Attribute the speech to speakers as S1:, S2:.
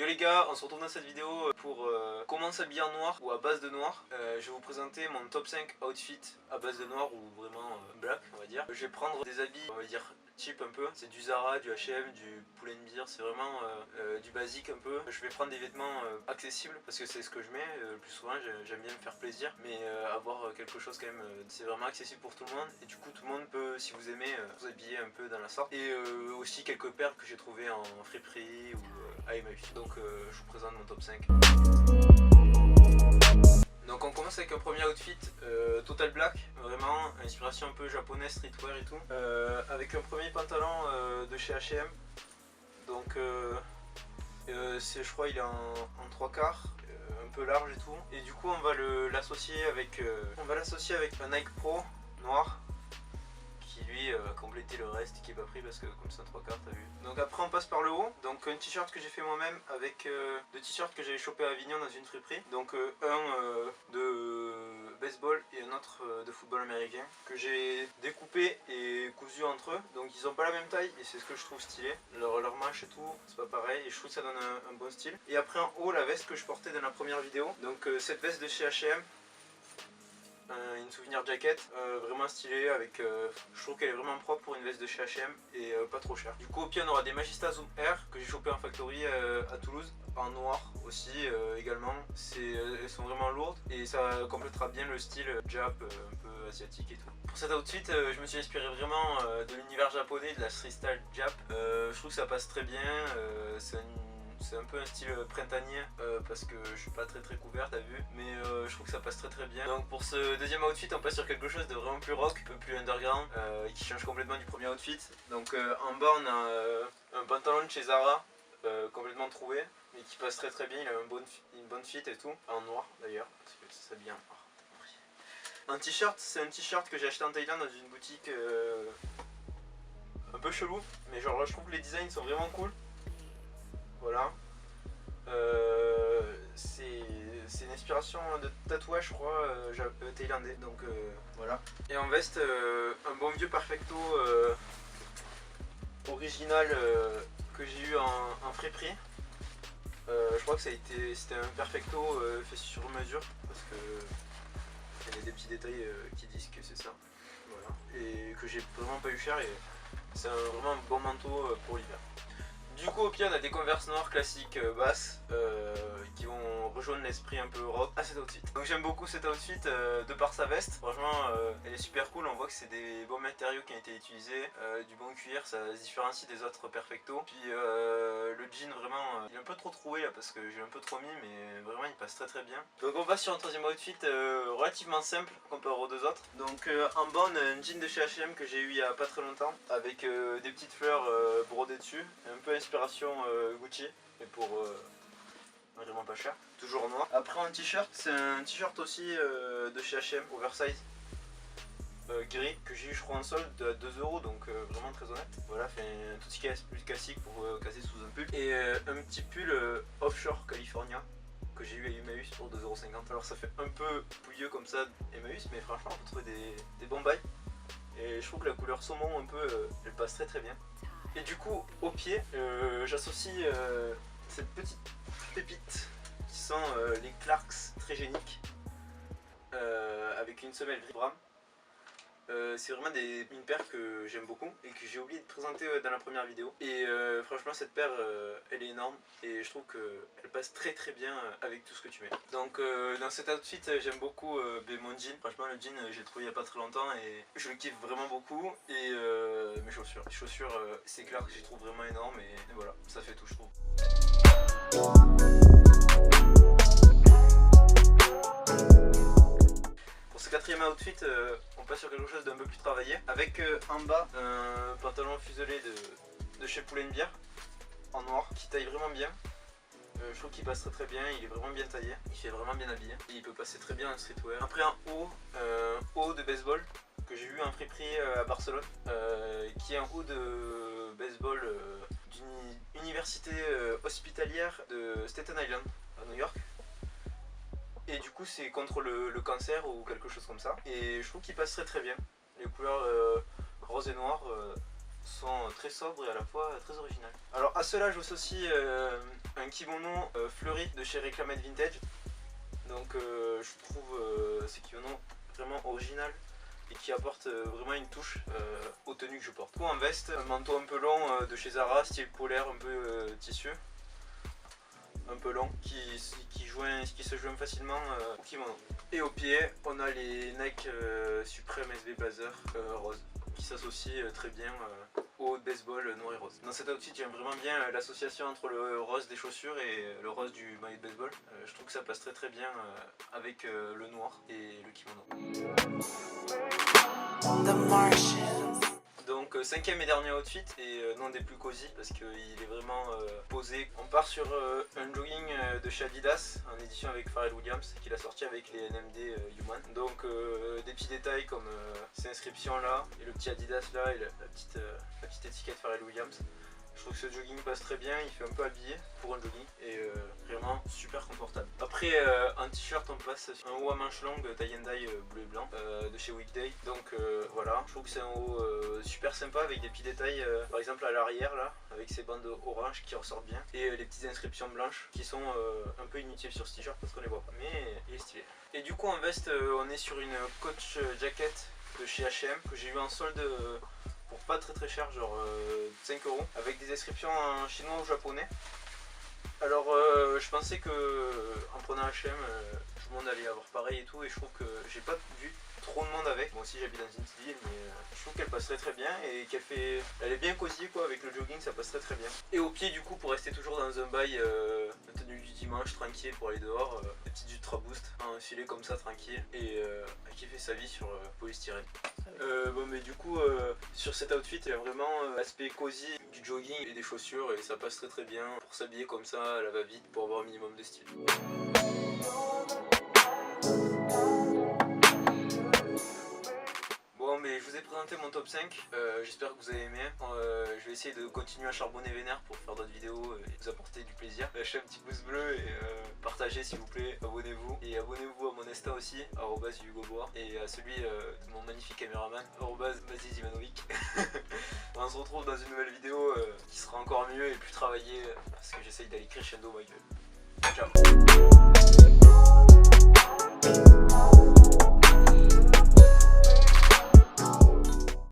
S1: les gars, on se retrouve dans cette vidéo pour comment s'habiller en noir ou à base de noir. Je vais vous présenter mon top 5 outfits à base de noir ou vraiment black on va dire. Je vais prendre des habits on va dire cheap un peu, c'est du Zara, du H&M, du Pull&Bear, c'est vraiment du basique un peu. Je vais prendre des vêtements accessibles parce que c'est ce que je mets le plus souvent, j'aime bien me faire plaisir, mais avoir quelque chose quand même, c'est vraiment accessible pour tout le monde et du coup tout le monde peut, si vous aimez, vous habiller un peu dans la sorte. Et aussi quelques paires que j'ai trouvées en friperie ou à Emmaüs. Donc je vous présente mon top 5. Donc on commence avec un premier outfit total black, vraiment inspiration un peu japonaise, streetwear et tout, avec un premier pantalon de chez H&M. Donc je crois il est en 3/4, un peu large et tout. Et du coup on va l'associer avec un Nike Pro noir qui lui compléter le reste qui est pas pris parce que comme ça 3/4 t'as vu. Donc après on passe par le haut, donc un t-shirt que j'ai fait moi-même avec deux t-shirts que j'avais chopé à Avignon dans une friperie. Donc un de baseball et un autre de football américain que j'ai découpé et cousu entre eux. Donc ils ont pas la même taille et c'est ce que je trouve stylé. Leur manche et tout c'est pas pareil et je trouve que ça donne un bon style. Et après en haut la veste que je portais dans la première vidéo. Donc cette veste de chez H&M, une souvenir jacket vraiment stylée avec je trouve qu'elle est vraiment propre pour une veste de chez H&M et pas trop chère. Du coup au pied on aura des Magista Zoom Air que j'ai chopé en factory à Toulouse en noir aussi également. Elles sont vraiment lourdes et ça complétera bien le style Jap un peu asiatique et tout. Pour cet outfit je me suis inspiré vraiment de l'univers japonais, de la street style Jap. Je trouve que ça passe très bien, c'est un peu un style printanier parce que je suis pas très couvert t'as vu, mais je trouve que ça passe très bien. Donc pour ce deuxième outfit on passe sur quelque chose de vraiment plus rock, un peu plus underground, qui change complètement du premier outfit. Donc en bas on a un pantalon de chez Zara complètement troué mais qui passe très bien, il a une bonne fit et tout, en noir d'ailleurs parce que ça s'habille en noir. Un t-shirt, c'est un t-shirt que j'ai acheté en Thaïlande dans une boutique un peu chelou, mais genre là je trouve que les designs sont vraiment cool. Voilà, c'est une inspiration de tatouage je crois thaïlandais, donc voilà. Et en veste un bon vieux perfecto original que j'ai eu en friperie. Je crois que c'était un perfecto fait sur mesure parce que il y a des petits détails qui disent que c'est ça. Voilà, et que j'ai vraiment pas eu cher et c'est vraiment un bon manteau pour l'hiver. Du coup au pied on a des Converse noirs classiques basses qui vont rejoindre l'esprit un peu rock à cet outfit. Donc j'aime beaucoup cet outfit de par sa veste, franchement elle est super cool, on voit que c'est des bons matériaux qui ont été utilisés, du bon cuir, ça se différencie des autres perfecto. Puis le jean vraiment il est un peu trop troué là parce que j'ai un peu trop mis, mais vraiment il passe très bien. Donc on passe sur un troisième outfit relativement simple comparé aux deux autres. Donc en bas on a un jean de chez H&M que j'ai eu il y a pas très longtemps avec des petites fleurs brodées dessus, un peu inspiration Gucci, mais pour vraiment pas cher, toujours en noir. Après un t-shirt, c'est un t-shirt aussi de chez H&M, oversize, gris, que j'ai eu je crois en solde à 2 €, donc vraiment très honnête. Voilà, fait tout ce qui est plus classique pour caser sous un pull. Et un petit pull offshore California que j'ai eu à Emmaüs pour 2,50 €. Alors ça fait un peu pouilleux comme ça Emmaüs, mais franchement on peut trouver des bons bails. Et je trouve que la couleur saumon un peu, elle passe très bien. Et du coup au pied j'associe cette petite pépite qui sont les Clarks très géniques avec une semelle gris brame. C'est vraiment une paire que j'aime beaucoup et que j'ai oublié de présenter dans la première vidéo. Et franchement cette paire elle est énorme et je trouve qu'elle passe très bien avec tout ce que tu mets. Donc dans cet outfit j'aime beaucoup mon jean. Franchement le jean j'ai trouvé il n'y a pas très longtemps et je le kiffe vraiment beaucoup. Et mes chaussures. Les chaussures c'est clair que j'y trouve vraiment énorme et voilà, ça fait tout je trouve. Pour ce quatrième outfit, on passe sur quelque chose d'un peu plus travaillé, avec en bas un pantalon fuselé de chez Pull&Bear en noir qui taille vraiment bien. Je trouve qu'il passe très bien, il est vraiment bien taillé, il fait vraiment bien habillé et il peut passer très bien en streetwear. Après un haut de baseball que j'ai eu en friperie à Barcelone, qui est un haut de baseball d'une université hospitalière de Staten Island à New York. Et du coup c'est contre le cancer ou quelque chose comme ça. Et je trouve qu'il passe très bien. Les couleurs rose et noir sont très sobres et à la fois très originales. Alors à cela j'associe un kimono fleuri de chez Reclame Vintage. Donc je trouve ces kimonos vraiment original et qui apporte vraiment une touche aux tenues que je porte. Du coup, en veste, un manteau un peu long de chez Zara, style polaire, un peu tissu, un peu long, qui se joint facilement au kimono. Et au pied, on a les Nike Supreme SB Blazer rose, qui s'associent très bien au haut de baseball noir et rose. Dans cet outfit, j'aime vraiment bien l'association entre le rose des chaussures et le rose du maillot de baseball. Je trouve que ça passe très bien avec le noir et le kimono. Donc 5e et dernier outfit, et non des plus cosy parce qu'il est vraiment posé. On part sur un jogging de chez Adidas en édition avec Pharrell Williams qu'il a sorti avec les NMD Human. Donc des petits détails comme ces inscriptions là et le petit Adidas là et la petite étiquette Pharrell Williams. Je trouve que ce jogging passe très bien, il fait un peu habillé pour un jogging et vraiment super confortable. Après en t-shirt, on passe sur un haut à manches longues tie and dye bleu et blanc de chez Weekday. Donc voilà, je trouve que c'est un haut super sympa avec des petits détails par exemple à l'arrière là avec ces bandes oranges qui ressortent bien et les petites inscriptions blanches qui sont un peu inutiles sur ce t-shirt parce qu'on les voit pas, mais il est stylé. Et du coup en veste, on est sur une coach jacket de chez H&M que j'ai eu en solde pour pas très cher, genre 5 € avec des inscriptions en chinois ou japonais. Alors je pensais que en prenant H&M tout le monde allait avoir pareil et tout, et je trouve que j'ai pas vu trop de monde avec. Moi aussi j'habite dans une petite ville, mais je trouve qu'elle passerait très bien et elle est bien cosy quoi, avec le jogging ça passerait très bien. Et au pied du coup, pour rester toujours dans un bail de tenue du dimanche tranquille pour aller dehors, des petites Ultra Boost, un filet comme ça tranquille et qui fait sa vie sur polystyrène. Bon mais du coup sur cet outfit il y a vraiment l'aspect cosy du jogging et des chaussures et ça passe très bien pour s'habiller comme ça à la va-vite pour avoir un minimum de style. Bon mais je vous ai présenté mon top 5, j'espère que vous avez aimé. Je vais essayer de continuer à charbonner vénère pour faire d'autres vidéos et vous apporter du plaisir. Lâchez un petit pouce bleu et partagez s'il vous plaît, abonnez-vous. Et abonnez-vous à mon Insta aussi, @HugoBois, et à celui de mon magnifique caméraman, @MazizIvanovic. On se retrouve dans une nouvelle vidéo qui sera encore mieux et plus travaillée parce que j'essaye d'aller crescendo ma gueule. Ciao.